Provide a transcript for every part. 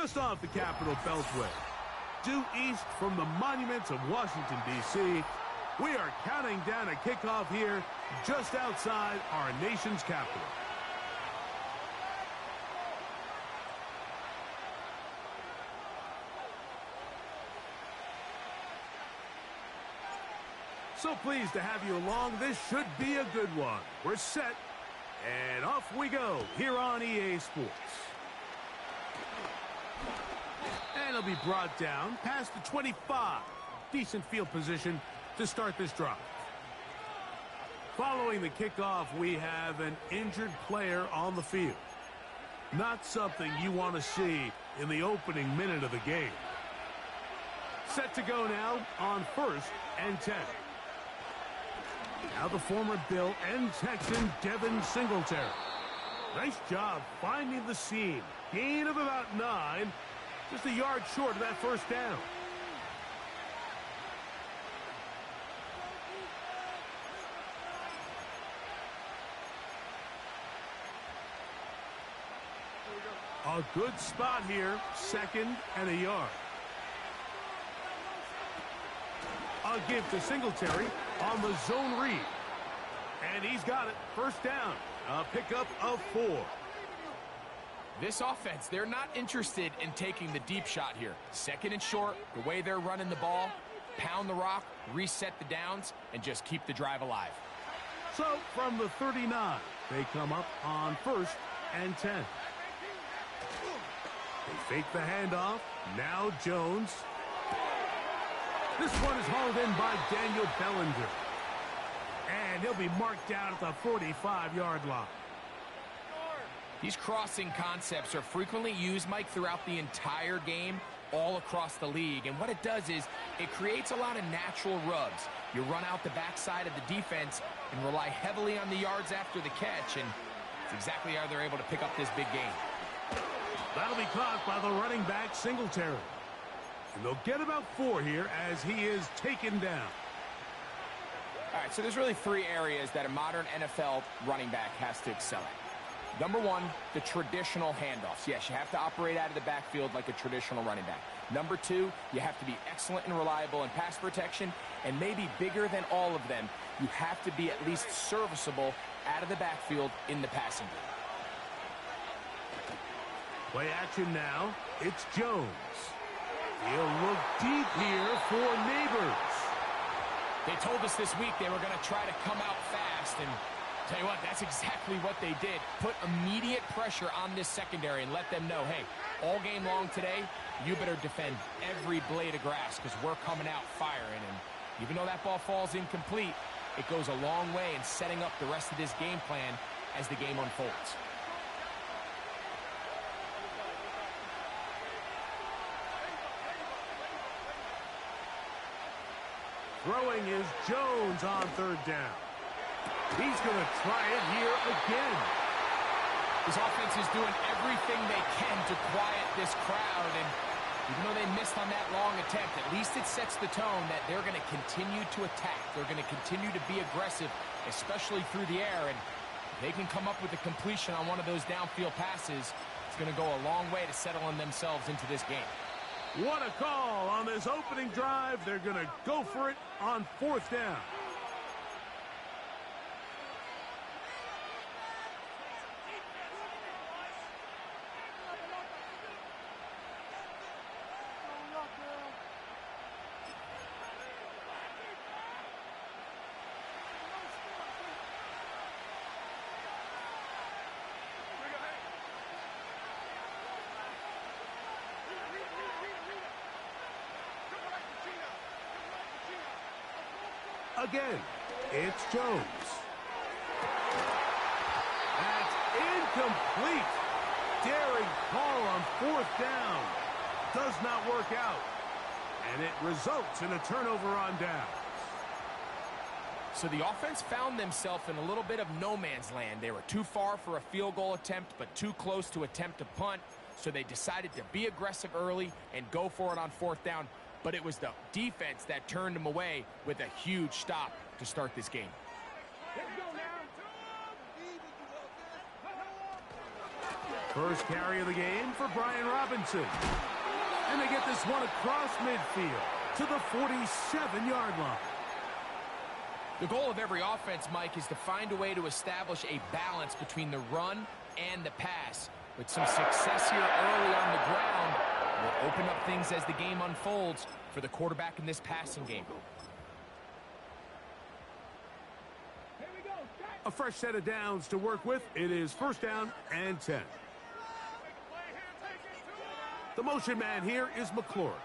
just off the Capitol Beltway, due east from the monuments of Washington, D.C., we are counting down a kickoff here just outside our nation's capital. So pleased to have you along. This should be a good one. We're set, and off we go here on EA Sports. And it'll be brought down past the 25. Decent field position to start this drive. Following the kickoff, we have an injured player on the field. Not something you want to see in the opening minute of the game. Set to go now on 1st and 10. Now the former Bill and Texan Devin Singletary. Nice job finding the seam. Gain of about 9. Just a yard short of that first down. A good spot here. 2nd and a yard. A give to Singletary on the zone read. And he's got it. First down. A pickup of 4. This offense, they're not interested in taking the deep shot here. 2nd and short, the way they're running the ball, pound the rock, reset the downs, and just keep the drive alive. So from the 39, they come up on 1st and 10. They fake the handoff. Now Jones. This one is hauled in by Daniel Bellinger. And he'll be marked down at the 45-yard line. These crossing concepts are frequently used, Mike, throughout the entire game, all across the league. And what it does is it creates a lot of natural rubs. You run out the backside of the defense and rely heavily on the yards after the catch. And it's exactly how they're able to pick up this big game. That'll be caught by the running back, Singletary. And they'll get about 4 here as he is taken down. All right, so there's really 3 areas that a modern NFL running back has to excel at. Number 1, the traditional handoffs. Yes, you have to operate out of the backfield like a traditional running back. Number 2, you have to be excellent and reliable in pass protection. And maybe bigger than all of them, you have to be at least serviceable out of the backfield in the passing game. Play action now. It's Jones. He'll look deep here for Neighbors. They told us this week they were going to try to come out fast, and tell you what, that's exactly what they did. Put immediate pressure on this secondary and let them know, hey, all game long today, you better defend every blade of grass because we're coming out firing. And even though that ball falls incomplete, it goes a long way in setting up the rest of this game plan as the game unfolds. Throwing is Jones on 3rd down. He's going to try it here again. This offense is doing everything they can to quiet this crowd, and even though they missed on that long attempt, at least it sets the tone that they're going to continue to attack. They're going to continue to be aggressive, especially through the air, and if they can come up with a completion on one of those downfield passes, it's going to go a long way to settling themselves into this game. What a call on this opening drive. They're going to go for it on 4th down. Again, it's Jones. That's incomplete. Daring call on 4th down. Does not work out. And it results in a turnover on downs. So the offense found themselves in a little bit of no man's land. They were too far for a field goal attempt, but too close to attempt a punt. So they decided to be aggressive early and go for it on 4th down. But it was the defense that turned them away with a huge stop to start this game. First carry of the game for Brian Robinson. And they get this one across midfield to the 47-yard line. The goal of every offense, Mike, is to find a way to establish a balance between the run and the pass. With some success here early on the ground, will open up things as the game unfolds for the quarterback in this passing game. A fresh set of downs to work with. It is first down and 10. The motion man here is McLaurin.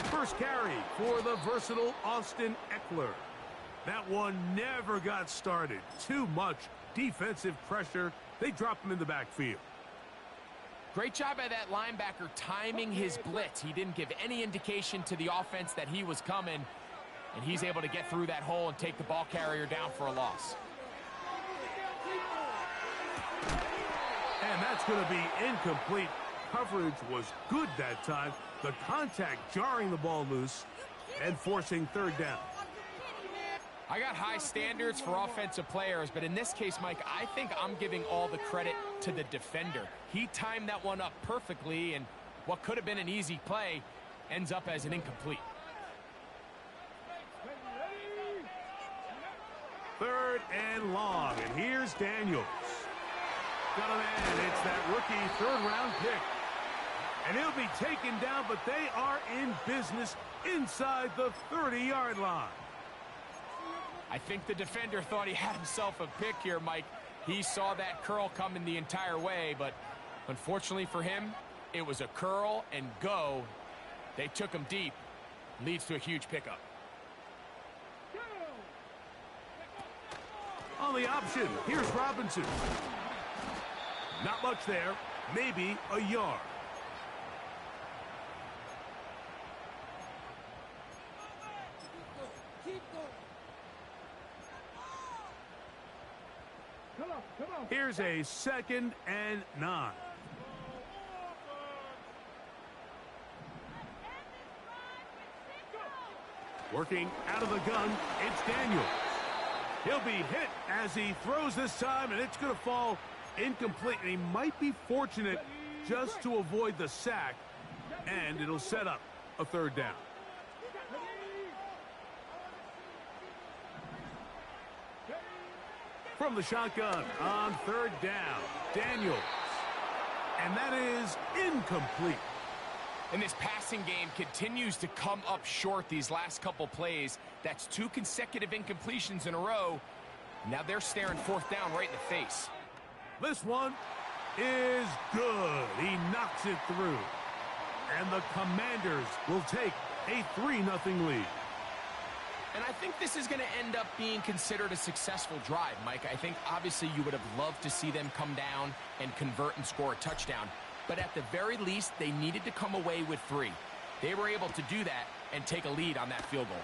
First carry for the versatile Austin Eckler. That one never got started. Too much defensive pressure. They drop him in the backfield. Great job by that linebacker timing his blitz. He didn't give any indication to the offense that he was coming, and he's able to get through that hole and take the ball carrier down for a loss. And that's going to be incomplete. Coverage was good that time. The contact jarring the ball loose and forcing third down. I got high standards for offensive players, but in this case, Mike, I think I'm giving all the credit to the defender. He timed that one up perfectly, and what could have been an easy play ends up as an incomplete. Third and long, and here's Daniels. Got a man, it's that rookie third-round pick. And he'll be taken down, but they are in business inside the 30-yard line. I think the defender thought he had himself a pick here, Mike. He saw that curl coming the entire way, but unfortunately for him, it was a curl and go. They took him deep. Leads to a huge pickup. On the option, here's Robinson. Not much there, maybe a yard. Here's a 2nd and 9. Working out of the gun, it's Daniels. He'll be hit as he throws this time, and it's going to fall incomplete. And he might be fortunate just to avoid the sack, and it'll set up a third down. From the shotgun on third down, Daniels. And that is incomplete. And this passing game continues to come up short these last couple plays. That's 2 consecutive incompletions in a row. Now they're staring fourth down right in the face. This one is good. He knocks it through. And the Commanders will take a 3-0 lead. And I think this is going to end up being considered a successful drive, Mike. I think obviously you would have loved to see them come down and convert and score a touchdown. But at the very least, they needed to come away with 3. They were able to do that and take a lead on that field goal.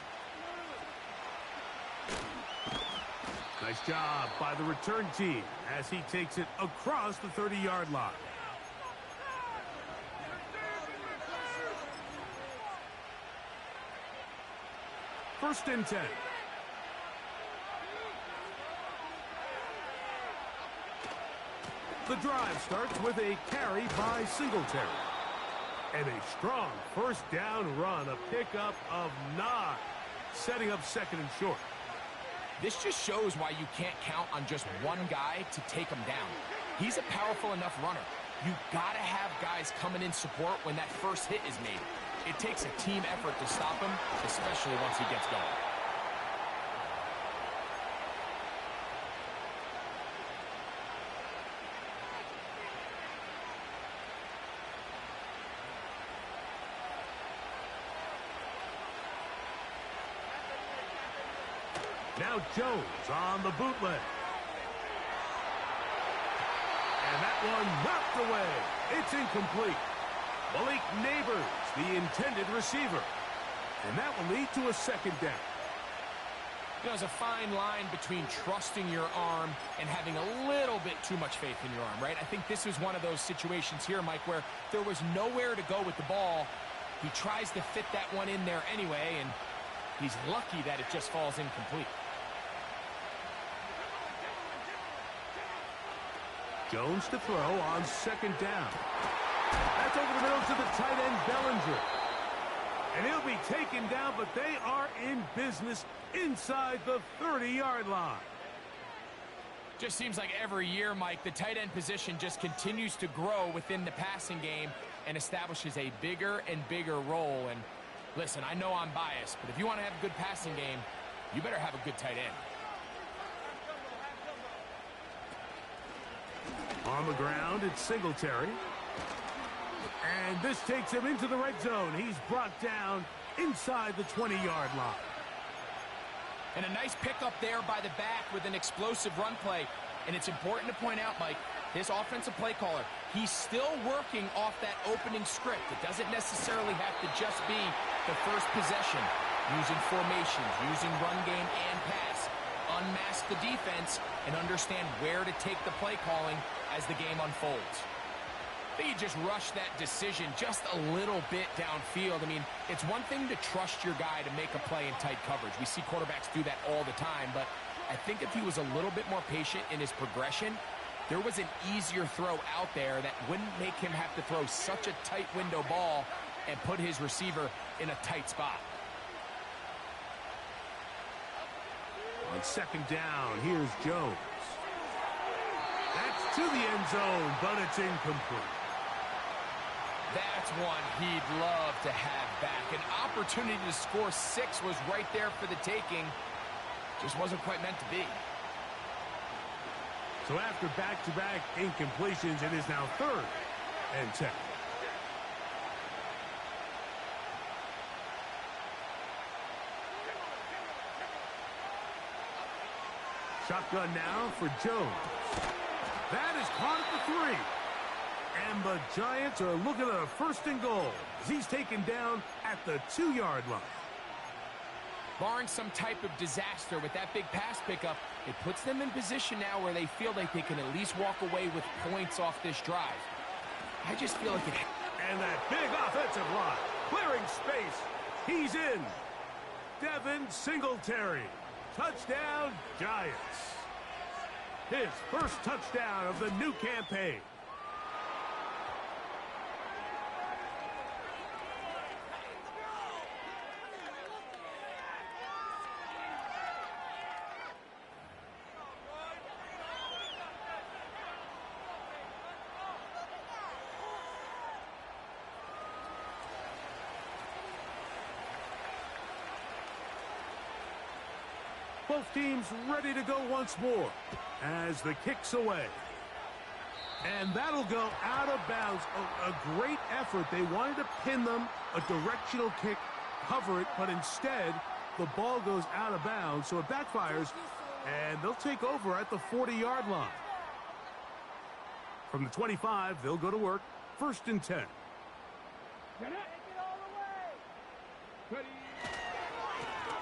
Nice job by the return team as he takes it across the 30-yard line. First and 10. The drive starts with a carry by Singletary. And a strong first down run, a pickup of 9, setting up 2nd and short. This just shows why you can't count on just one guy to take him down. He's a powerful enough runner. You got to have guys coming in support when that first hit is made. It takes a team effort to stop him, especially once he gets going. Now Jones on the bootleg. And that one knocked away. It's incomplete. Malik Neighbors, the intended receiver. And that will lead to a 2nd down. There's a fine line between trusting your arm and having a little bit too much faith in your arm, right? I think this is one of those situations here, Mike, where there was nowhere to go with the ball. He tries to fit that one in there anyway, and he's lucky that it just falls incomplete. Jones to throw on second down. That's over the middle to the tight end, Bellinger. And he'll be taken down, but they are in business inside the 30-yard line. Just seems like every year, Mike, the tight end position just continues to grow within the passing game and establishes a bigger and bigger role. And listen, I know I'm biased, but if you want to have a good passing game, you better have a good tight end. On the ground, it's Singletary. And this takes him into the red zone. He's brought down inside the 20-yard line. And a nice pickup there by the back with an explosive run play. And it's important to point out, Mike, this offensive play caller, he's still working off that opening script. It doesn't necessarily have to just be the first possession. Using formations, using run game and pass. Unmask the defense and understand where to take the play calling as the game unfolds. I think he just rushed that decision just a little bit downfield. I mean, it's one thing to trust your guy to make a play in tight coverage. We see quarterbacks do that all the time, but I think if he was a little bit more patient in his progression, there was an easier throw out there that wouldn't make him have to throw such a tight window ball and put his receiver in a tight spot. On second down, here's Jones. That's to the end zone, but it's incomplete. That's one he'd love to have back. An opportunity to score 6 was right there for the taking. Just wasn't quite meant to be. So after back-to-back incompletions, it is now 3rd and 10. Shotgun now for Jones. That is caught at the 3. And the Giants are looking at a 1st and goal as he's taken down at the 2-yard line. Barring some type of disaster with that big pass pickup, it puts them in position now where they feel like they can at least walk away with points off this drive. I just feel like it... And that big offensive line, clearing space. He's in. Devin Singletary. Touchdown, Giants. His first touchdown of the new campaign. Both teams ready to go once more as the kick's away. And that'll go out of bounds. A great effort. They wanted to pin them, a directional kick, cover it, but instead the ball goes out of bounds, so it backfires, and they'll take over at the 40-yard line. From the 25, they'll go to work. 1st and 10.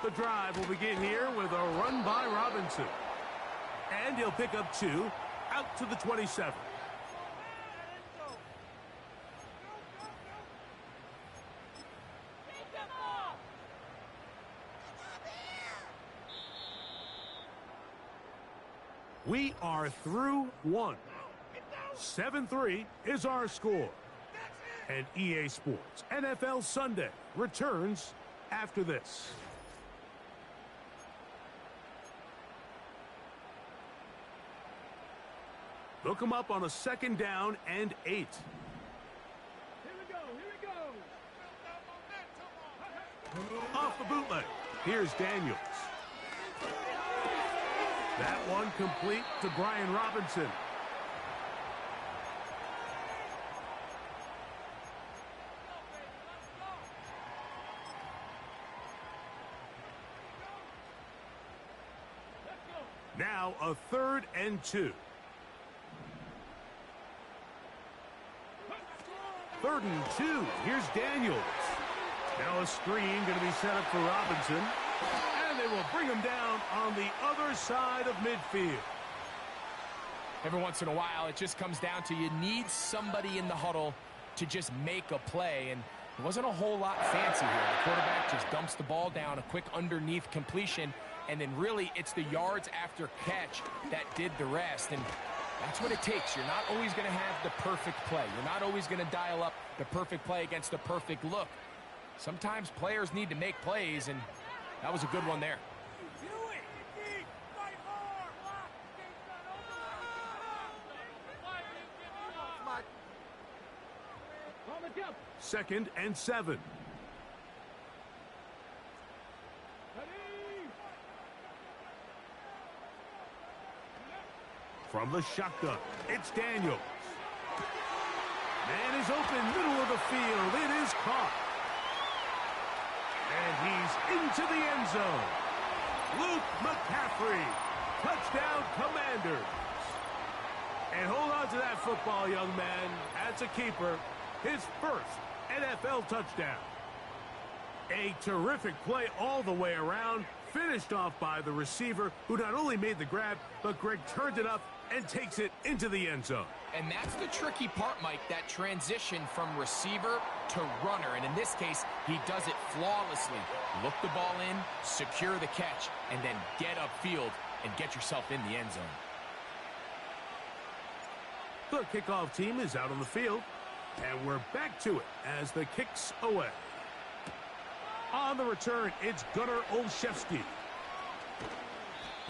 The drive will begin here with a run by Robinson. And he'll pick up 2 out to the 27. We are through 1. 7-3 is our score. And EA Sports NFL Sunday returns after this. They'll come up on a 2nd down and 8. Here we go. Off the bootleg. Here's Daniels. That one complete to Brian Robinson. Now a 3rd and 2. 3rd and 2. Here's Daniels. Now a screen going to be set up for Robinson. And they will bring him down on the other side of midfield. Every once in a while, it just comes down to you need somebody in the huddle to just make a play. And it wasn't a whole lot fancy here. The quarterback just dumps the ball down, a quick underneath completion. And then really, it's the yards after catch that did the rest. And That's what it takes. You're not always going to have the perfect play. You're not always going to dial up the perfect play against the perfect look. Sometimes players need to make plays, and that was a good one there. Second and 7. From the shotgun, it's Daniels. Man is open, middle of the field. It is caught. And he's into the end zone. Luke McCaffrey. Touchdown, Commanders. And hold on to that football, young man. As a keeper, his first NFL touchdown. A terrific play all the way around. Finished off by the receiver, who not only made the grab, but Greg turned it up and takes it into the end zone. And that's the tricky part, Mike, that transition from receiver to runner. And in this case, he does it flawlessly. Look the ball in, secure the catch, and then get upfield and get yourself in the end zone. The kickoff team is out on the field, and we're back to it as the kick's away. On the return, it's Gunnar Olszewski.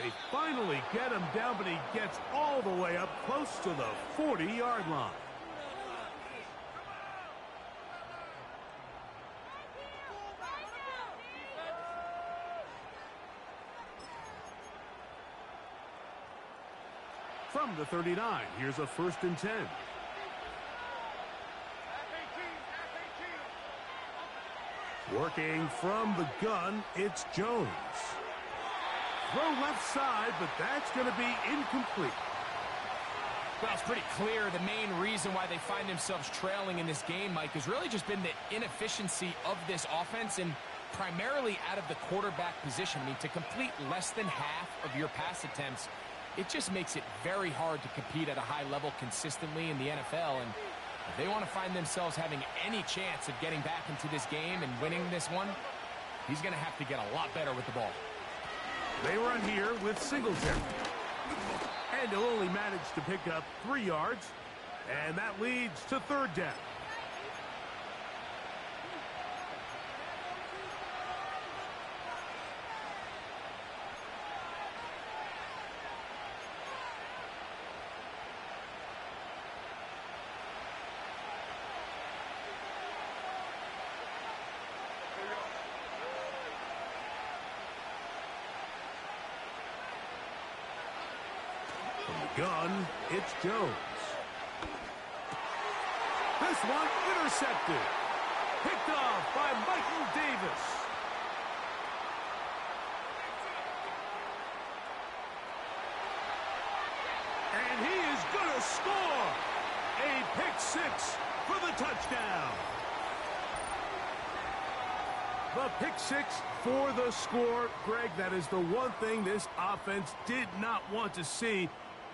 They finally get him down, but he gets all the way up close to the 40-yard line. From the 39, here's a 1st and 10. Working from the gun, it's Jones. Throw left side, but that's going to be incomplete. Well, it's pretty clear the main reason why they find themselves trailing in this game, Mike, has really just been the inefficiency of this offense and primarily out of the quarterback position. I mean, to complete less than half of your pass attempts, it just makes it very hard to compete at a high level consistently in the NFL. And if they want to find themselves having any chance of getting back into this game and winning this one, he's going to have to get a lot better with the ball. They run here with Singletary. And he'll only manage to pick up 3 yards. And that leads to 3rd down. Gun, it's Jones. This one intercepted. Picked off by Michael Davis. And he is going to score. A pick 6 for the touchdown. The pick 6 for the score. Greg, that is the one thing this offense did not want to see.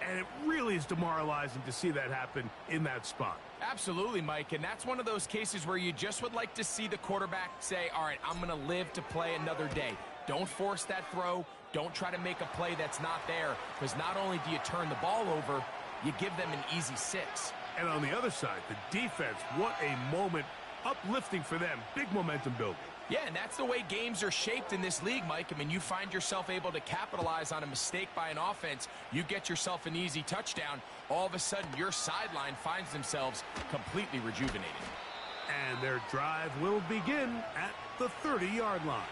And it really is demoralizing to see that happen in that spot. Absolutely, Mike, and that's one of those cases where you just would like to see the quarterback say, all right, I'm going to live to play another day. Don't force that throw. Don't try to make a play that's not there, because not only do you turn the ball over, you give them an easy 6. And on the other side, the defense, what a moment, uplifting for them. Big momentum building. Yeah, and that's the way games are shaped in this league, Mike. I mean, you find yourself able to capitalize on a mistake by an offense. You get yourself an easy touchdown. All of a sudden, your sideline finds themselves completely rejuvenated. And their drive will begin at the 30-yard line.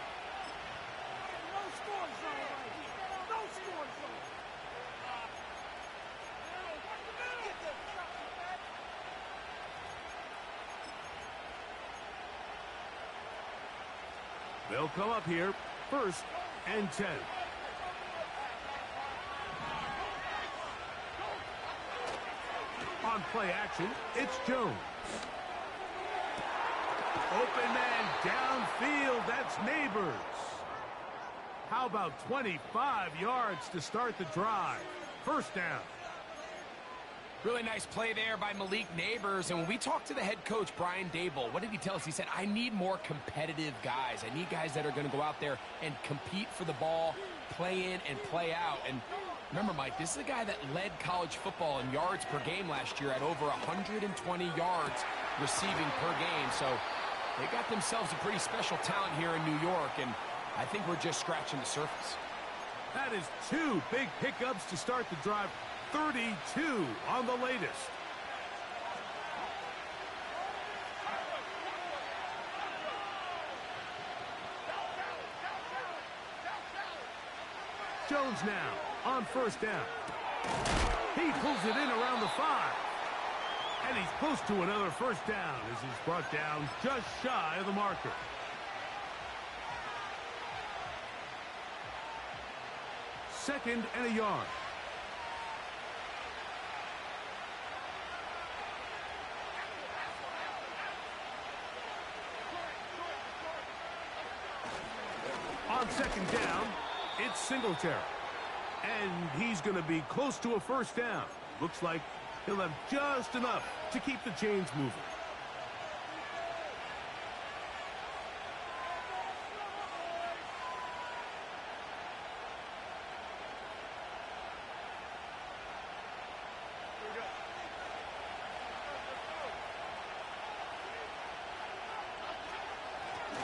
They'll come up here, 1st and 10. On play action, it's Jones. Open man downfield, that's Neighbors. How about 25 yards to start the drive? 1st down. Really nice play there by Malik Neighbors. And when we talked to the head coach, Brian Dable, what did he tell us? He said, I need more competitive guys. I need guys that are going to go out there and compete for the ball, play in and play out. And Remember, Mike, this is a guy that led college football in yards per game last year at over 120 yards receiving per game. So they got themselves a pretty special talent here in New York, and I think we're just scratching the surface. That is 2 big pickups to start the drive. 32 on the latest. Jones now on first down. He pulls it in around the 5. And he's close to another first down as he's brought down just shy of the marker. Second and a yard. On second down, it's Singletary. And he's going to be close to a first down. Looks like he'll have just enough to keep the chains moving.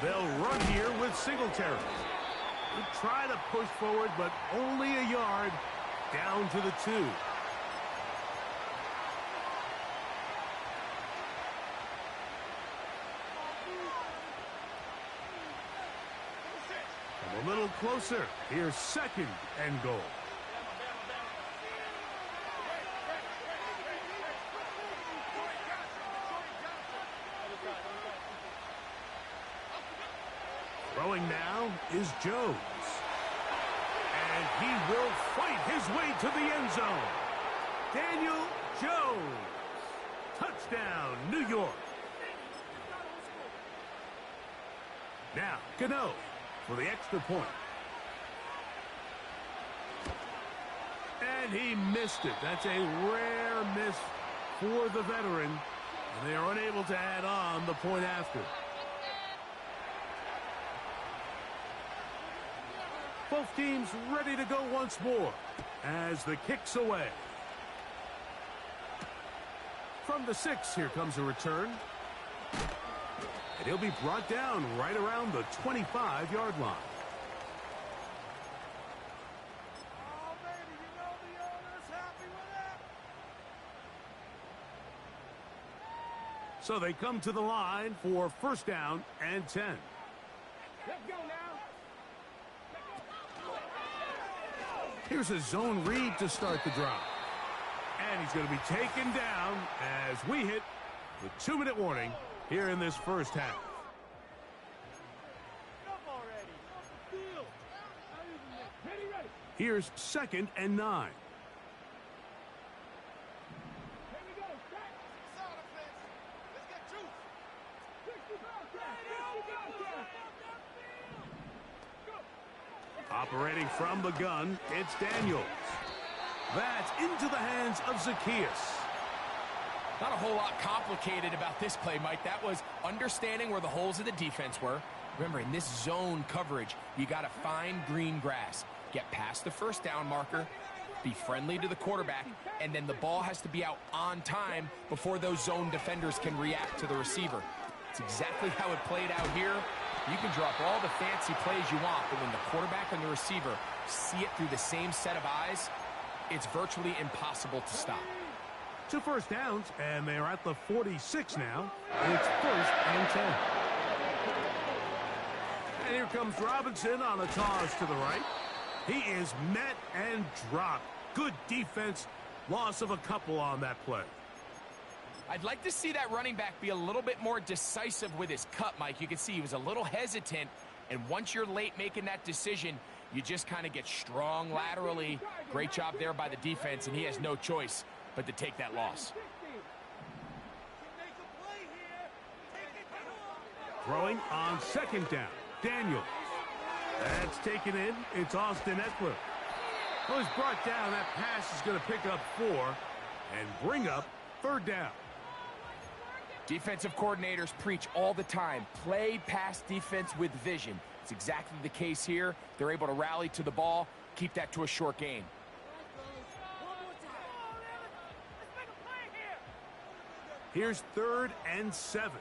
They'll run here with Singletary. He'll try to push forward, but only a yard down to the 2. Come a little closer. Here's second and goal. Throwing now is Jones. And he will fight his way to the end zone. Daniel Jones. Touchdown, New York. Now, Gano for the extra point. And he missed it. That's a rare miss for the veteran. And they are unable to add on the point after. Both teams ready to go once more as the kick's away. From the 6, here comes a return. And he'll be brought down right around the 25-yard line. Oh, baby, you know the owner's happy with that. So they come to the line for first down and 10. Let's go now. Here's a zone read to start the drive. And he's going to be taken down as we hit the 2-minute warning here in this first half. Here's second and 9. Operating from the gun, it's Daniels. That's into the hands of Zacchaeus. Not a whole lot complicated about this play, Mike. That was understanding where the holes of the defense were. Remember, in this zone coverage, you got to find green grass. Get past the first down marker, be friendly to the quarterback, and then the ball has to be out on time before those zone defenders can react to the receiver. It's exactly how it played out here. You can drop all the fancy plays you want, but when the quarterback and the receiver see it through the same set of eyes, it's virtually impossible to stop. 2 first downs, and they're at the 46 now. It's first and 10. And here comes Robinson on a toss to the right. He is met and dropped. Good defense. Loss of a couple on that play. I'd like to see that running back be a little bit more decisive with his cut, Mike. You can see he was a little hesitant, and once you're late making that decision, you just kind of get strong laterally. Great job there by the defense, and he has no choice but to take that loss. Throwing on second down. Daniels. That's taken in. It's Austin Eckler. Well, he's brought down. That pass is going to pick up 4 and bring up third down. Defensive coordinators preach all the time, play pass defense with vision. It's exactly the case here. They're able to rally to the ball, keep that to a short gain. Here's 3rd and 7.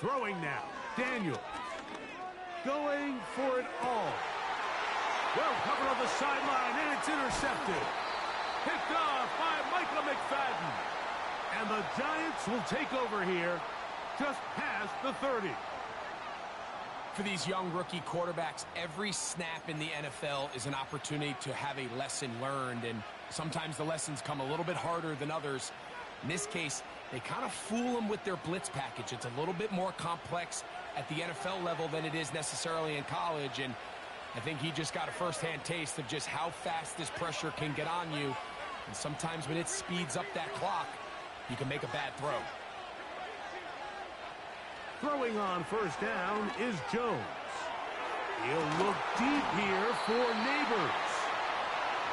Throwing now. Daniel. Going for it all. Well covered on the sideline, and it's intercepted. Picked off by Michael McFadden. And the Giants will take over here just past the 30. For these young rookie quarterbacks, every snap in the NFL is an opportunity to have a lesson learned, and sometimes the lessons come a little bit harder than others. In this case, they kind of fool them with their blitz package. It's a little bit more complex at the NFL level than it is necessarily in college, and I think he just got a first-hand taste of just how fast this pressure can get on you, and sometimes when it speeds up that clock, you can make a bad throw. Throwing on 1st down is Jones. He'll look deep here for Neighbors.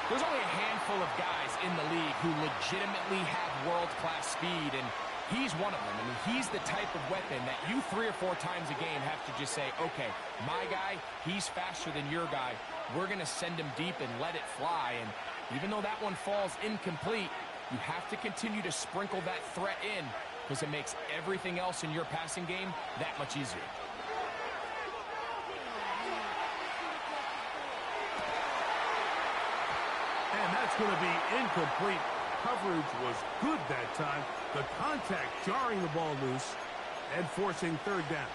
There's only a handful of guys in the league who legitimately have world-class speed, and he's one of them. I mean, he's the type of weapon that you 3 or 4 times a game have to just say, okay, my guy, he's faster than your guy. We're going to send him deep and let it fly. And even though that one falls incomplete, you have to continue to sprinkle that threat in because it makes everything else in your passing game that much easier. And that's going to be incomplete. Coverage was good that time. The contact jarring the ball loose and forcing 3rd down.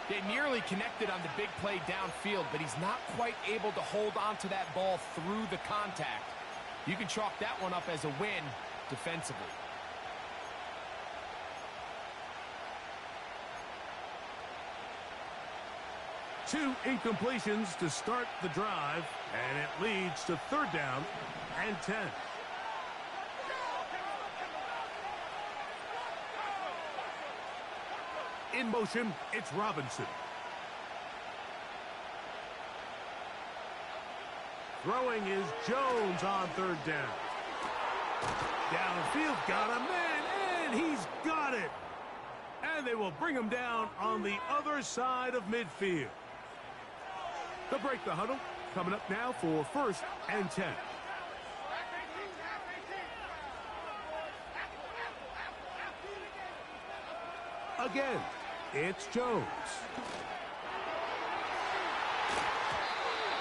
They nearly connected on the big play downfield, but he's not quite able to hold on to that ball through the contact. You can chalk that one up as a win defensively. Two incompletions to start the drive, and it leads to 3rd down and 10. In motion, it's Robinson. Throwing is Jones on 3rd down. Downfield, got a man, and he's got it. And they will bring him down on the other side of midfield. They'll break the huddle. Coming up now for 1st and 10. Again, it's Jones.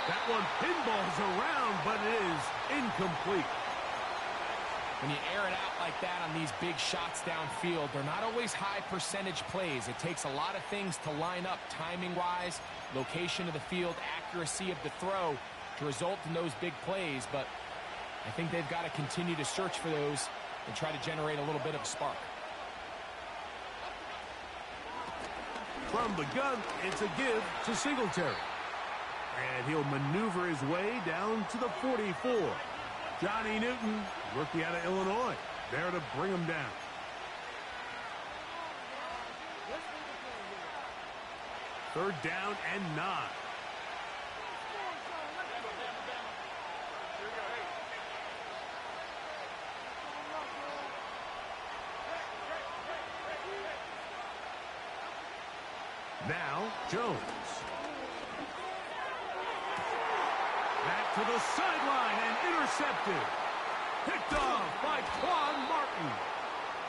That one pinballs around, but it is incomplete. When you air it out like that on these big shots downfield, they're not always high percentage plays. It takes a lot of things to line up timing-wise, location of the field, accuracy of the throw to result in those big plays. But I think they've got to continue to search for those and try to generate a little bit of a spark. From the gun, it's a give to Singletary. And he'll maneuver his way down to the 44. Johnny Newton, rookie out of Illinois, there to bring him down. Third down and 9. Now, Jones. Back to the sideline and intercepted. Picked off by Quan Martin.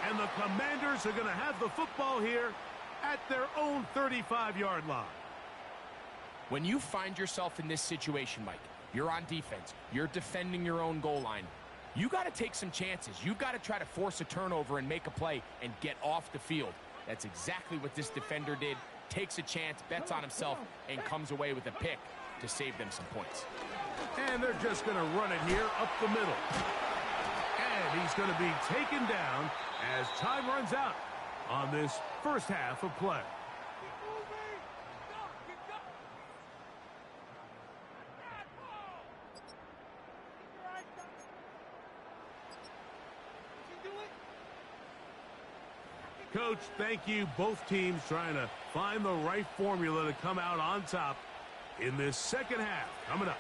And the Commanders are going to have the football here at their own 35-yard line. When you find yourself in this situation, Mike, you're on defense, you're defending your own goal line, you got to take some chances. You've got to try to force a turnover and make a play and get off the field. That's exactly what this defender did. Takes a chance, bets on himself, and comes away with a pick to save them some points. And they're just going to run it here up the middle. And he's going to be taken down as time runs out on this first half of play. Coach, thank you. Both teams trying to find the right formula to come out on top in this second half. Coming up.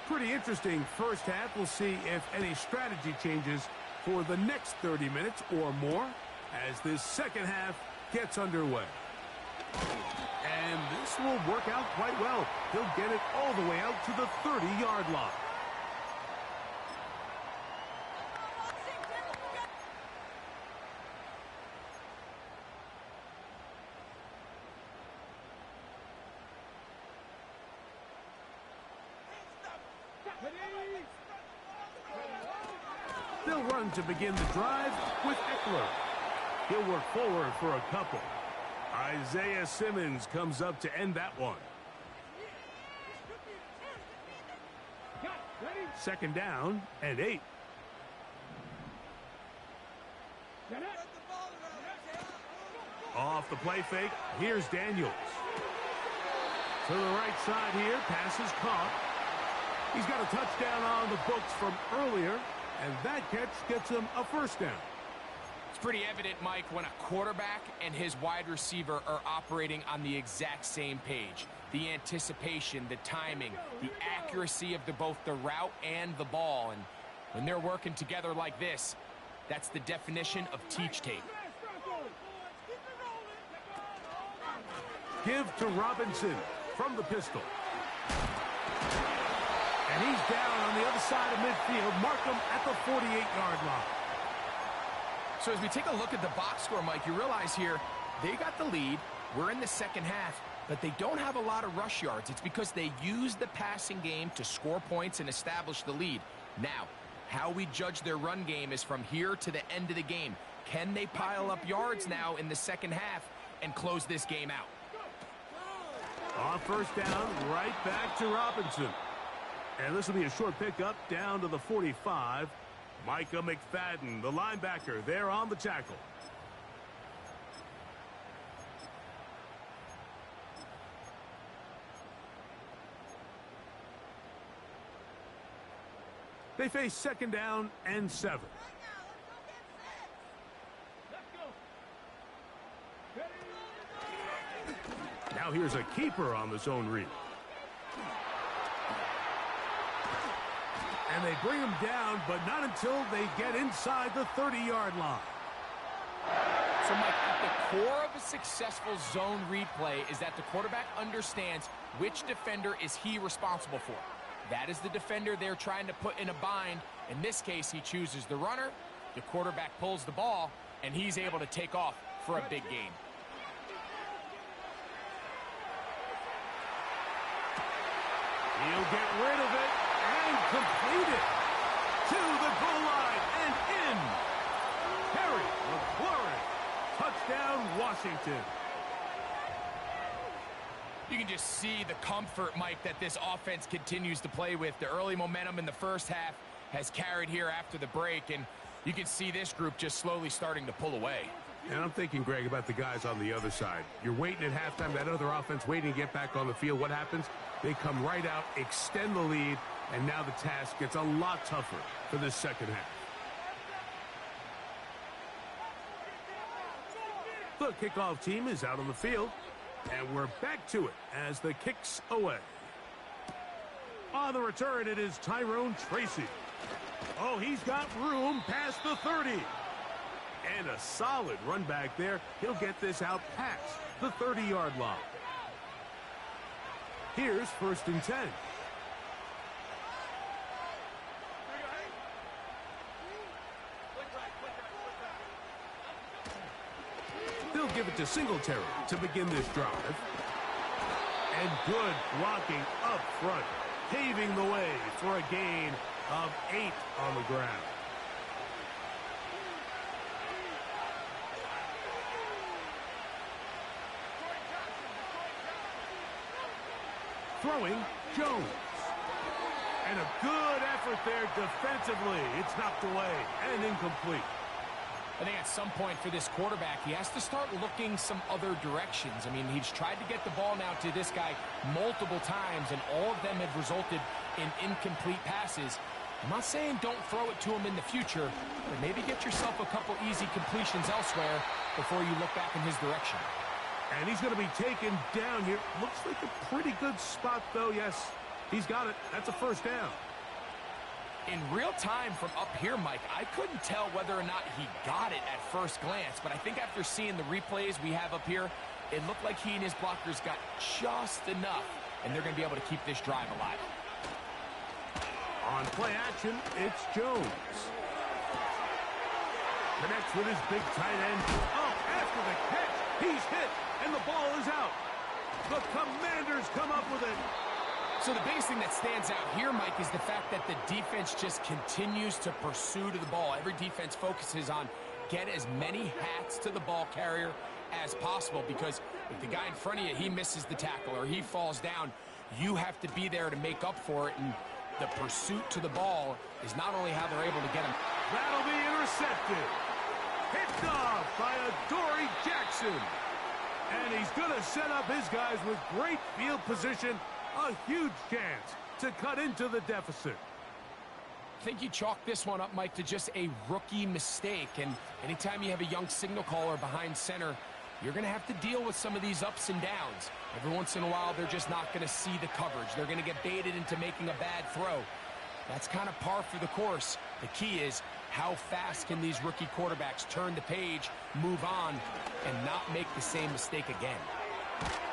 Pretty interesting first half. We'll see if any strategy changes for the next 30 minutes or more as this second half gets underway. And this will work out quite well. He'll get it all the way out to the 30-yard line. They'll run to begin the drive with Eckler. He'll work forward for a couple. Isaiah Simmons comes up to end that one. Second down and 8. Off the play fake, here's Daniels. To the right side here, pass is caught. He's got a touchdown on the books from earlier, and that catch gets him a first down. It's pretty evident, Mike, when a quarterback and his wide receiver are operating on the exact same page. The anticipation, the timing, the accuracy of both the route and the ball. And when they're working together like this, that's the definition of teach tape. Give to Robinson from the pistol. And he's down on the other side of midfield. Mark him at the 48-yard line. So as we take a look at the box score, Mike, you realize here they got the lead. We're in the second half, but they don't have a lot of rush yards. It's because they use the passing game to score points and establish the lead. Now, how we judge their run game is from here to the end of the game. Can they pile up yards now in the second half and close this game out? On first down, right back to Robinson. And this will be a short pickup down to the 45. Micah McFadden, the linebacker, there on the tackle. They face second down and 7. Now here's a keeper on the zone read. And they bring him down, but not until they get inside the 30-yard line. So, Mike, at the core of a successful zone read play is that the quarterback understands which defender is he responsible for. That is the defender they're trying to put in a bind. In this case, he chooses the runner. The quarterback pulls the ball, and he's able to take off for a big gain. He'll get rid of it and complete it to the goal line and in. Harry McLaurin. Touchdown, Washington. You can just see the comfort, Mike, that this offense continues to play with. The early momentum in the first half has carried here after the break, and you can see this group just slowly starting to pull away. And I'm thinking, Greg, about the guys on the other side. You're waiting at halftime, that other offense waiting to get back on the field. What happens? They come right out, extend the lead, and now the task gets a lot tougher for this second half. The kickoff team is out on the field, and we're back to it as the kick's away. On the return, it is Tyrone Tracy. Oh, he's got room past the 30. And a solid run back there. He'll get this out past the 30-yard line. Here's first and 10. They'll give it to Singletary to begin this drive. And good blocking up front, paving the way for a gain of 8 on the ground. Throwing, Jones. And a good effort there defensively. It's knocked away and incomplete. I think at some point for this quarterback, he has to start looking some other directions. I mean, he's tried to get the ball now to this guy multiple times, and all of them have resulted in incomplete passes. I'm not saying don't throw it to him in the future, but maybe get yourself a couple easy completions elsewhere before you look back in his direction. And he's going to be taken down here. Looks like a pretty good spot, though. Yes, he's got it. That's a first down. In real time from up here, Mike, I couldn't tell whether or not he got it at first glance, but I think after seeing the replays we have up here, It looked like he and his blockers got just enough, and they're going to be able to keep this drive alive. On play action, it's Jones. Connects with his big tight end. Up after the catch. He's hit, and the ball is out. The Commanders come up with it. So the biggest thing that stands out here, Mike, is the fact that the defense just continues to pursue to the ball. Every defense focuses on get as many hats to the ball carrier as possible, because if the guy in front of you, he misses the tackle or he falls down, you have to be there to make up for it, and the pursuit to the ball is not only how they're able to get him. That'll be intercepted. Picked off by Adoree Jackson. And he's going to set up his guys with great field position. A huge chance to cut into the deficit. I think you chalk this one up, Mike, to just a rookie mistake. And anytime you have a young signal caller behind center, you're going to have to deal with some of these ups and downs. Every once in a while, they're just not going to see the coverage. They're going to get baited into making a bad throw. That's kind of par for the course. The key is, how fast can these rookie quarterbacks turn the page, move on, and not make the same mistake again?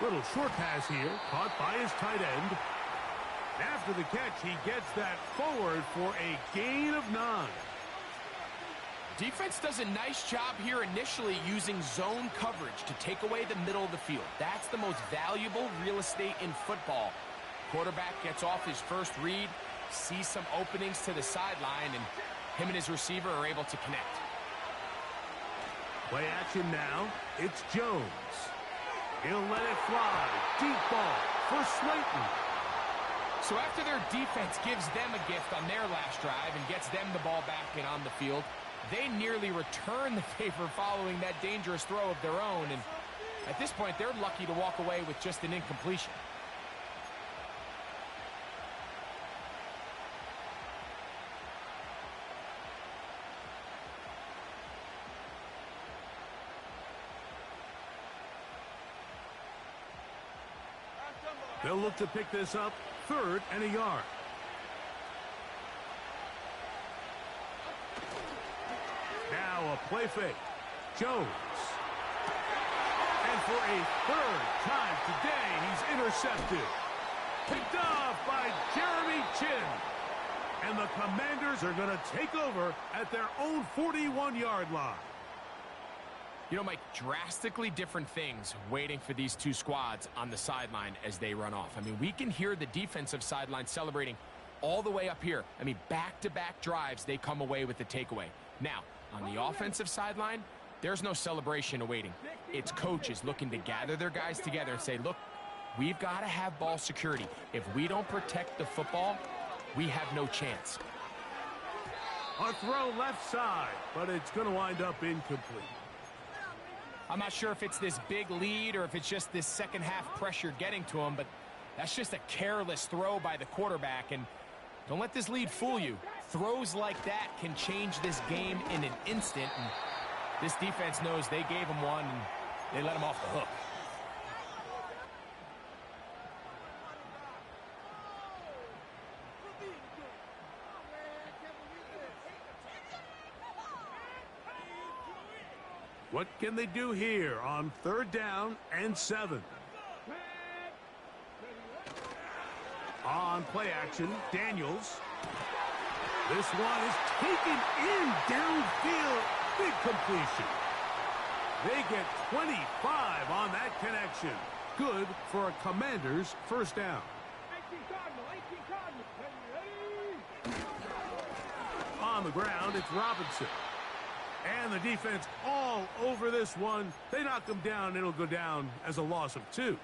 Little short pass here, caught by his tight end. After the catch, he gets that forward for a gain of 9. Defense does a nice job here initially using zone coverage to take away the middle of the field. That's the most valuable real estate in football. Quarterback gets off his first read, sees some openings to the sideline, and him and his receiver are able to connect. Play action now. It's Jones. He'll let it fly. Deep ball for Slayton. So after their defense gives them a gift on their last drive and gets them the ball back and on the field, they nearly return the favor following that dangerous throw of their own. And at this point, they're lucky to walk away with just an incompletion. They'll look to pick this up, 3rd and a yard. Now a play fake. Jones. And for a 3rd time today, he's intercepted. Picked off by Jeremy Chin. And the Commanders are going to take over at their own 41-yard line. You know, Mike, drastically different things waiting for these two squads on the sideline as they run off. I mean, we can hear the defensive sideline celebrating all the way up here. I mean, back-to-back drives, they come away with the takeaway. Now, on the offensive sideline, there's no celebration awaiting. It's coaches looking to gather their guys together and say, look, we've got to have ball security. If we don't protect the football, we have no chance. A throw left side, but it's going to wind up incomplete. I'm not sure if it's this big lead or if it's just this second half pressure getting to him, but that's just a careless throw by the quarterback. And don't let this lead fool you. Throws like that can change this game in an instant. And this defense knows they gave him one and they let him off the hook. What can they do here on 3rd down and 7? On play action, Daniels. This one is taken in downfield. Big completion. They get 25 on that connection. Good for a Commanders 1st down. On the ground, it's Robinson. And the defense all over this one. They knock them down. It'll go down as a loss of 2.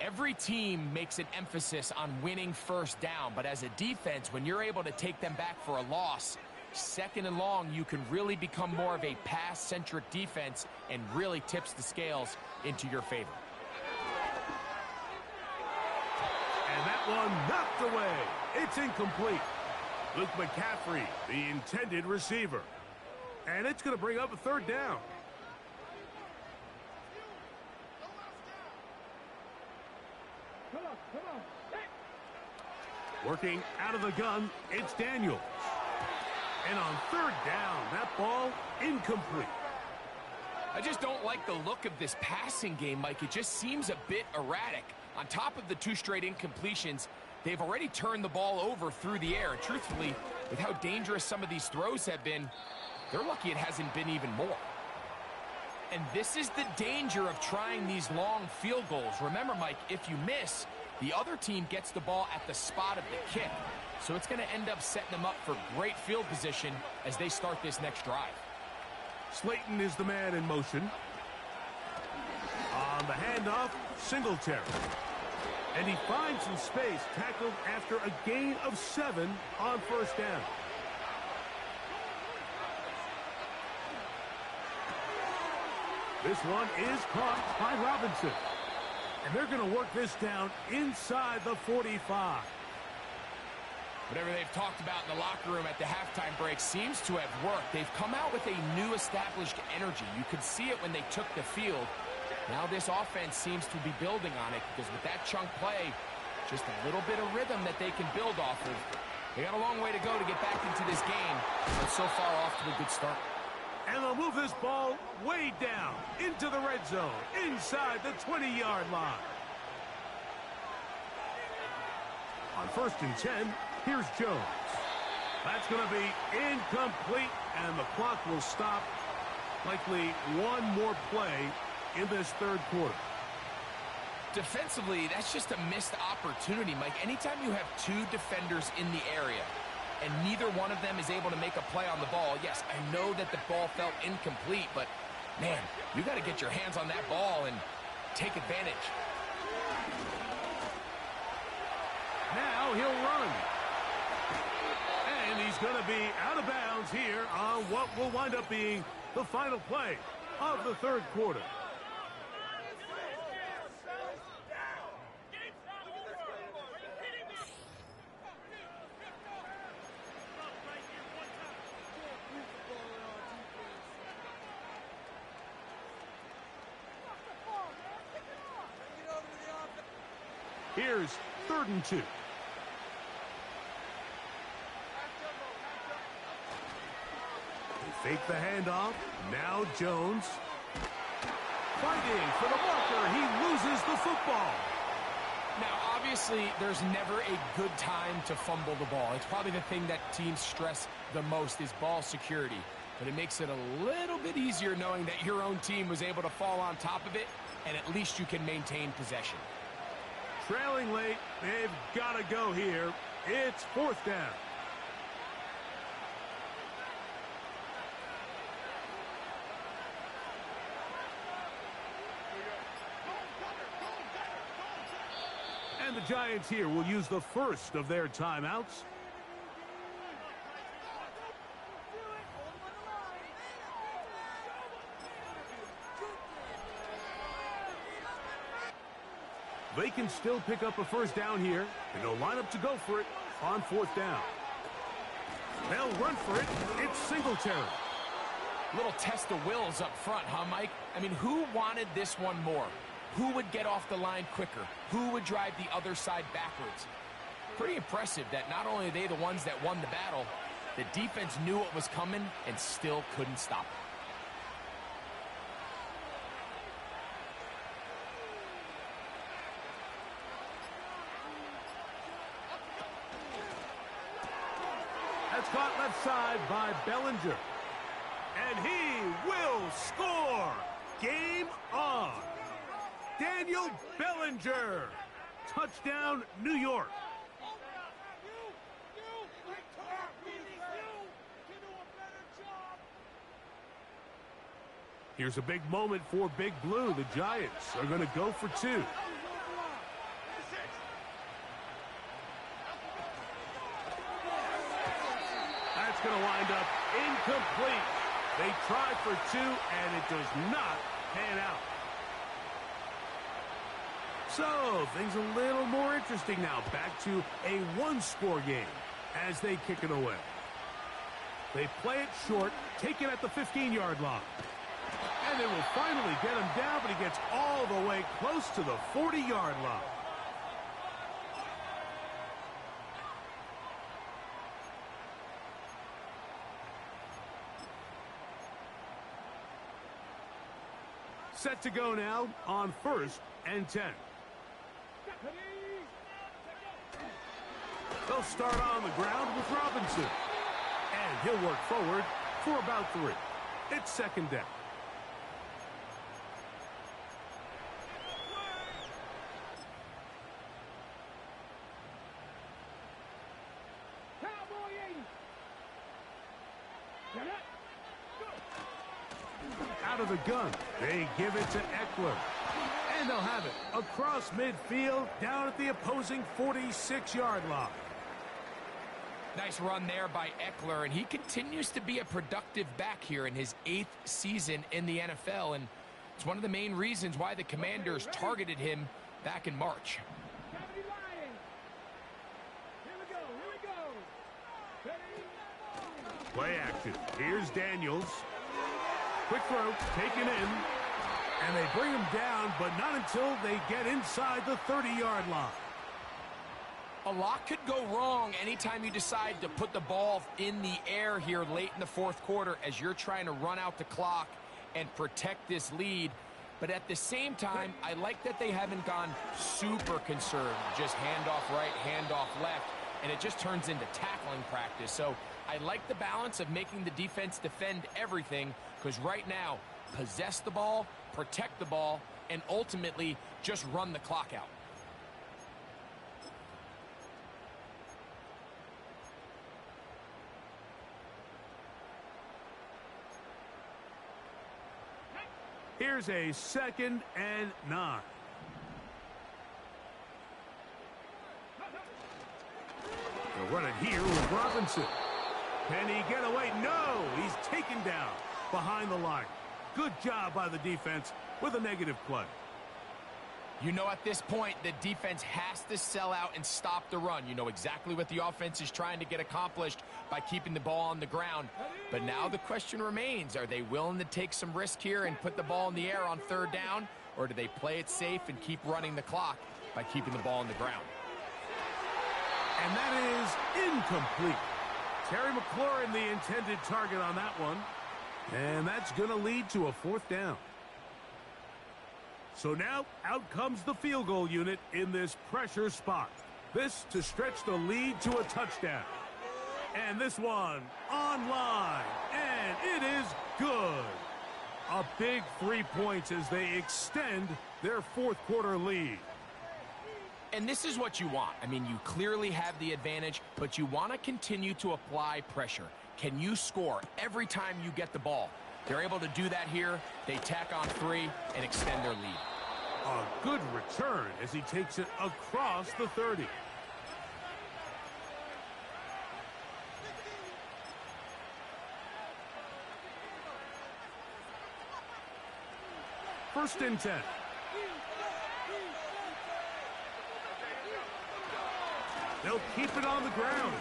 Every team makes an emphasis on winning 1st down, but as a defense, when you're able to take them back for a loss, 2nd and long, you can really become more of a pass-centric defense and really tips the scales into your favor. And that one knocked away. It's incomplete. Luke McCaffrey, the intended receiver. And it's going to bring up a 3rd down. Working out of the gun, it's Daniels. And on 3rd down, that ball incomplete. I just don't like the look of this passing game, Mike. It just seems a bit erratic. On top of the 2 straight incompletions, they've already turned the ball over through the air. And truthfully, with how dangerous some of these throws have been, they're lucky it hasn't been even more. And this is the danger of trying these long field goals. Remember, Mike, if you miss, the other team gets the ball at the spot of the kick. So it's going to end up setting them up for great field position as they start this next drive. Slayton is the man in motion. On the handoff, Singletary. And he finds some space, tackled after a gain of 7 on first down. This one is caught by Robinson. And they're going to work this down inside the 45. Whatever they've talked about in the locker room at the halftime break seems to have worked. They've come out with a new established energy. You could see it when they took the field. Now this offense seems to be building on it because with that chunk play, just a little bit of rhythm that they can build off of. They got a long way to go to get back into this game, but so far off to a good start. And they'll move this ball way down into the red zone, inside the 20-yard line. On 1st and 10, here's Jones. That's going to be incomplete, and the clock will stop. Likely one more play in this 3rd quarter. Defensively, that's just a missed opportunity, Mike. Anytime you have 2 defenders in the area and neither one of them is able to make a play on the ball, yes, I know that the ball felt incomplete, but, man, you got to get your hands on that ball and take advantage. Now he'll run. And he's going to be out of bounds here on what will wind up being the final play of the 3rd quarter. Here's 3rd and 2. They fake the handoff. Now Jones. Fighting for the marker. He loses the football. Now, obviously, there's never a good time to fumble the ball. It's probably the thing that teams stress the most is ball security. But it makes it a little bit easier knowing that your own team was able to fall on top of it, and at least you can maintain possession. Trailing late, they've got to go here. It's 4th down. And the Giants here will use the first of their timeouts. They can still pick up a first down here, and they'll line up to go for it on 4th down. They'll run for it. It's Singletary. Little test of wills up front, huh, Mike? I mean, who wanted this one more? Who would get off the line quicker? Who would drive the other side backwards? Pretty impressive that not only are they the ones that won the battle, the defense knew what was coming and still couldn't stop it. That's caught left side by Bellinger. And he will score. Game on. Daniel Bellinger. Touchdown, New York. Here's a big moment for Big Blue. The Giants are going to go for 2. That's going to wind up incomplete. They tried for 2, and it does not pan out. So, things a little more interesting now. Back to a 1-score game as they kick it away. They play it short, take it at the 15-yard line. And they will finally get him down, but he gets all the way close to the 40-yard line. Set to go now on 1st and 10. They'll start on the ground with Robinson. And he'll work forward for about 3. It's 2nd down. Out of the gun, they give it to Eckler. And they'll have it across midfield down at the opposing 46-yard line. Nice run there by Eckler, and he continues to be a productive back here in his 8th season in the NFL, and it's one of the main reasons why the Commanders targeted him back in March. Play action. Here's Daniels. Quick throw, taken in, and they bring him down, but not until they get inside the 30-yard line. A lot could go wrong anytime you decide to put the ball in the air here late in the 4th quarter as you're trying to run out the clock and protect this lead. But at the same time, I like that they haven't gone super conservative, just handoff right, handoff left, and it just turns into tackling practice. So I like the balance of making the defense defend everything, because right now, possess the ball, protect the ball, and ultimately just run the clock out. Here's a 2nd and 9. They'll run it here with Robinson. Can he get away? No! He's taken down behind the line. Good job by the defense with a negative play. You know, at this point, the defense has to sell out and stop the run. You know exactly what the offense is trying to get accomplished by keeping the ball on the ground. But now the question remains, are they willing to take some risk here and put the ball in the air on 3rd down? Or do they play it safe and keep running the clock by keeping the ball on the ground? And that is incomplete. Terry McLaurin, the intended target on that one. And that's going to lead to a 4th down. So now, out comes the field goal unit in this pressure spot. This to stretch the lead to a touchdown. And this one online. And it is good. A big 3 points as they extend their 4th quarter lead. And this is what you want. I mean, you clearly have the advantage, but you want to continue to apply pressure. Can you score every time you get the ball? They're able to do that here. They tack on 3 and extend their lead. A good return as he takes it across the 30. First and 10. They'll keep it on the ground.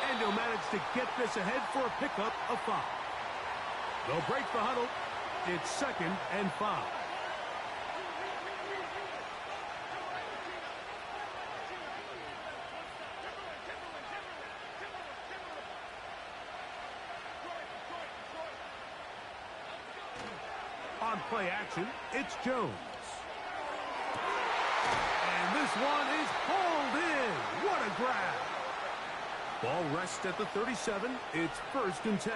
And he'll manage to get this ahead for a pickup of 5. They'll break the huddle. It's 2nd and 5. On play action, it's Jones. And this one is hauled in. What a grab. Ball rests at the 37. It's 1st and 10.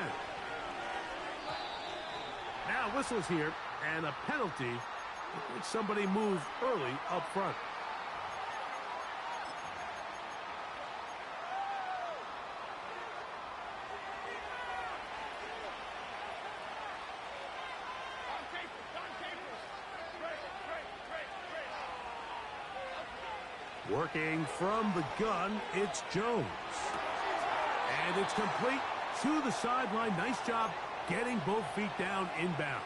Now whistles here, and a penalty. Somebody moved early up front. Working from the gun, it's Jones. And it's complete to the sideline. Nice job getting both feet down inbounds.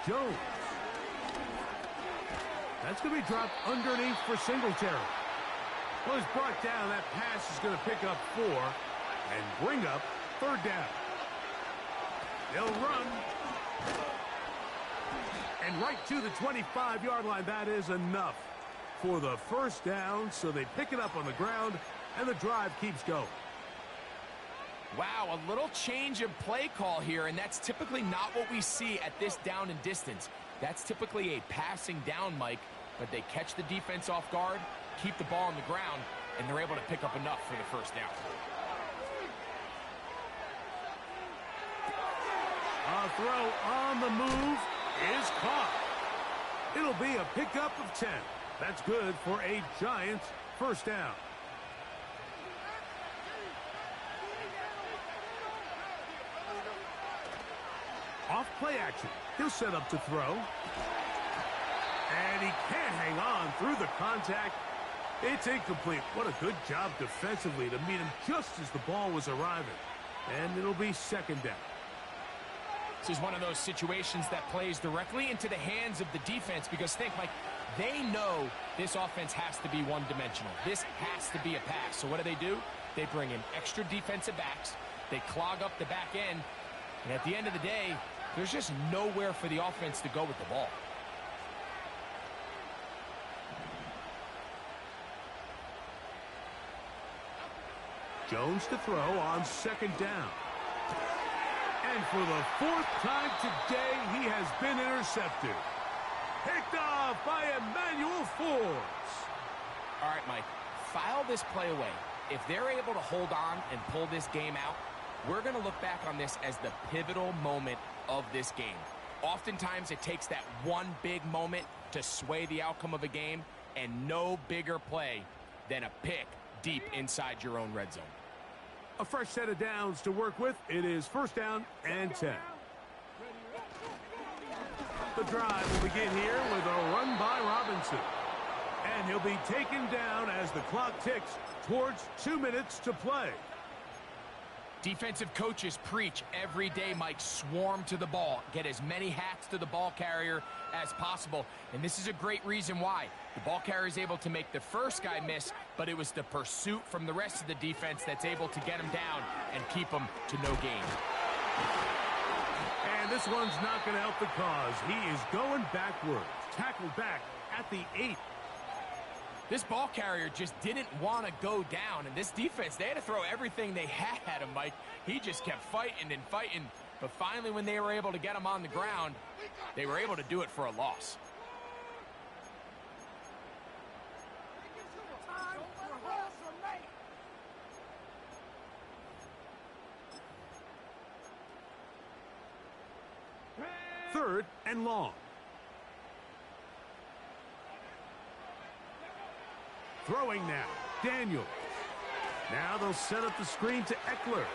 Jones. That's going to be dropped underneath for Singletary. Well, he's brought down. That pass is going to pick up 4 and bring up 3rd down. They'll run. And right to the 25-yard line. That is enough for the first down. So they pick it up on the ground, and the drive keeps going. Wow, a little change of play call here, and that's typically not what we see at this down and distance. That's typically a passing down, Mike, but they catch the defense off guard, keep the ball on the ground, and they're able to pick up enough for the first down. A throw on the move is caught. It'll be a pickup of 10. That's good for a Giants first down. Off play action. He'll set up to throw. And he can't hang on through the contact. It's incomplete. What a good job defensively to meet him just as the ball was arriving. And it'll be second down. This is one of those situations that plays directly into the hands of the defense because think, Mike, they know this offense has to be one-dimensional. This has to be a pass. So what do? They bring in extra defensive backs. They clog up the back end. And at the end of the day, there's just nowhere for the offense to go with the ball. Jones to throw on second down. And for the fourth time today, he has been intercepted. Picked off by Emmanuel Forbes. All right, Mike, file this play away. If they're able to hold on and pull this game out, we're going to look back on this as the pivotal moment of this game. Oftentimes, it takes that one big moment to sway the outcome of a game, and no bigger play than a pick deep inside your own red zone. A fresh set of downs to work with. It is first down and 10. The drive will begin here with a run by Robinson. And he'll be taken down as the clock ticks towards 2 minutes to play. Defensive coaches preach every day, Mike, swarm to the ball. Get as many hats to the ball carrier as possible. And this is a great reason why. The ball carrier is able to make the first guy miss, but it was the pursuit from the rest of the defense that's able to get him down and keep him to no gain. And this one's not going to help the cause. He is going backwards. Tackled back at the 8. This ball carrier just didn't want to go down, and this defense, they had to throw everything they had at him, Mike. He just kept fighting and fighting, but finally when they were able to get him on the ground, they were able to do it for a loss. Third and long. Throwing now, Daniels. Now they'll set up the screen to Eckler.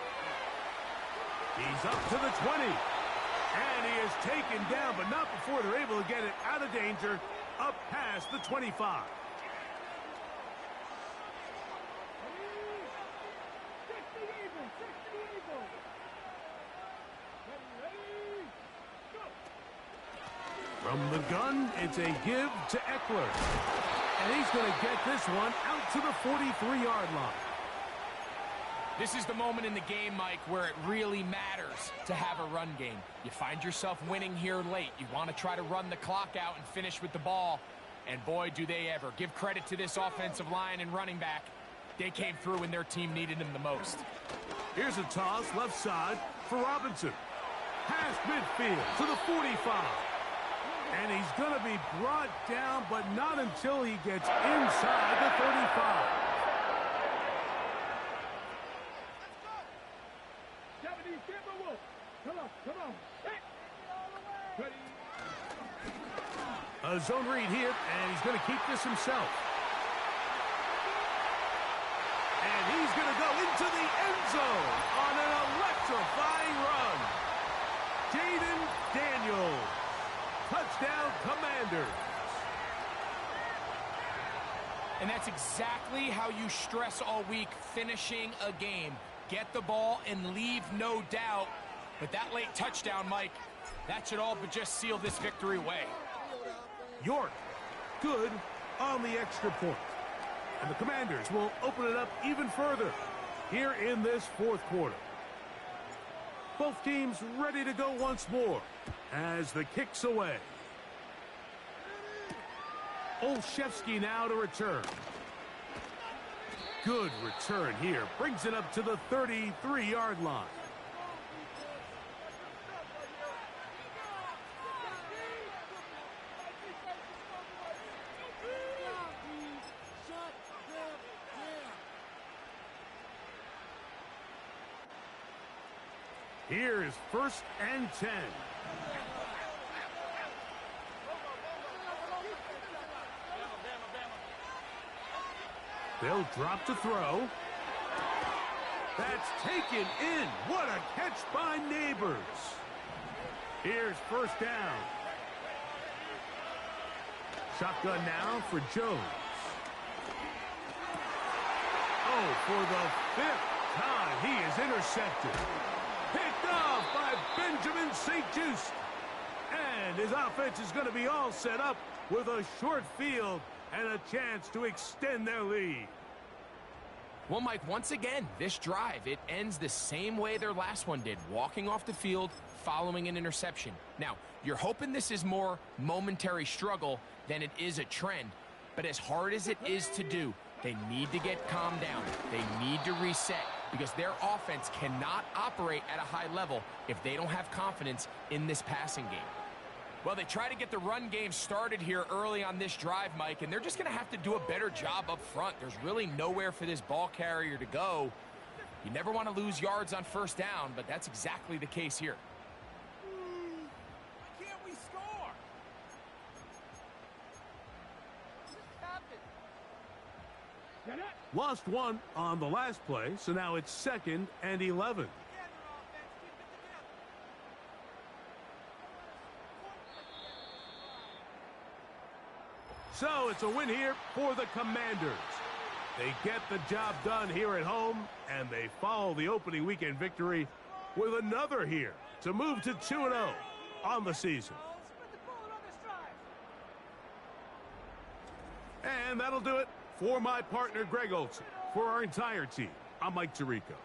He's up to the 20. And he is taken down, but not before they're able to get it out of danger, up past the 25. From the gun, it's a give to Eckler. And he's going to get this one out to the 43-yard line. This is the moment in the game, Mike, where it really matters to have a run game. You find yourself winning here late. You want to try to run the clock out and finish with the ball. And boy, do they ever. Give credit to this offensive line and running back. They came through when their team needed them the most. Here's a toss left side for Robinson. Past midfield to the 45. And he's going to be brought down, but not until he gets inside the 35. A zone read here, and he's going to keep this himself. And he's going to go into the end zone on an electrifying run. Jaden Daniels. Touchdown, Commanders. And that's exactly how you stress all week, finishing a game. Get the ball and leave no doubt. But that late touchdown, Mike, that should all but just seal this victory away. York, good on the extra point. And the Commanders will open it up even further here in this fourth quarter. Both teams ready to go once more as the kick's away. Olszewski now to return. Good return here. Brings it up to the 33-yard line. Here is 1st and 10. They'll drop to throw. That's taken in. What a catch by Neighbors. Here's 1st down. Shotgun now for Jones. Oh, for the 5th time, he is intercepted. Picked off by Benjamin St-Juste. And his offense is going to be all set up with a short field and a chance to extend their lead. Well, Mike, once again, this drive, it ends the same way their last one did, walking off the field, following an interception. Now, you're hoping this is more momentary struggle than it is a trend, but as hard as it is to do, they need to get calmed down. They need to reset because their offense cannot operate at a high level if they don't have confidence in this passing game. Well, they try to get the run game started here early on this drive, Mike, and they're just going to have to do a better job up front. There's really nowhere for this ball carrier to go. You never want to lose yards on 1st down, but that's exactly the case here. Why can't we score? What happened? Lost one on the last play, so now it's 2nd and 11. So it's a win here for the Commanders. They get the job done here at home, and they follow the opening weekend victory with another here to move to 2-0 on the season. And that'll do it for my partner, Greg Olson. For our entire team, I'm Mike Tirico.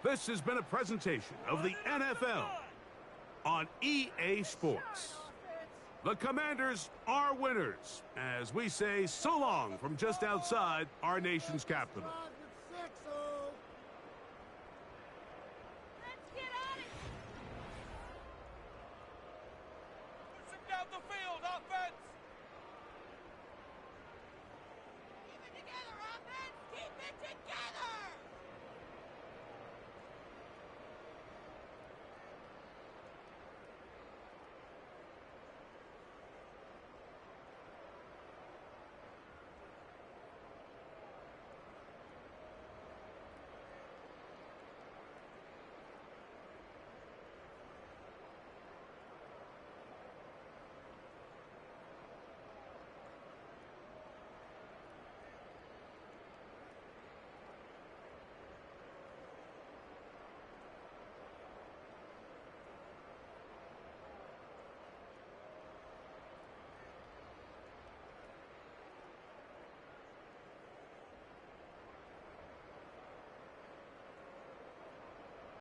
This has been a presentation of the NFL on EA Sports. The Commanders are winners, as we say so long from just outside our nation's capital.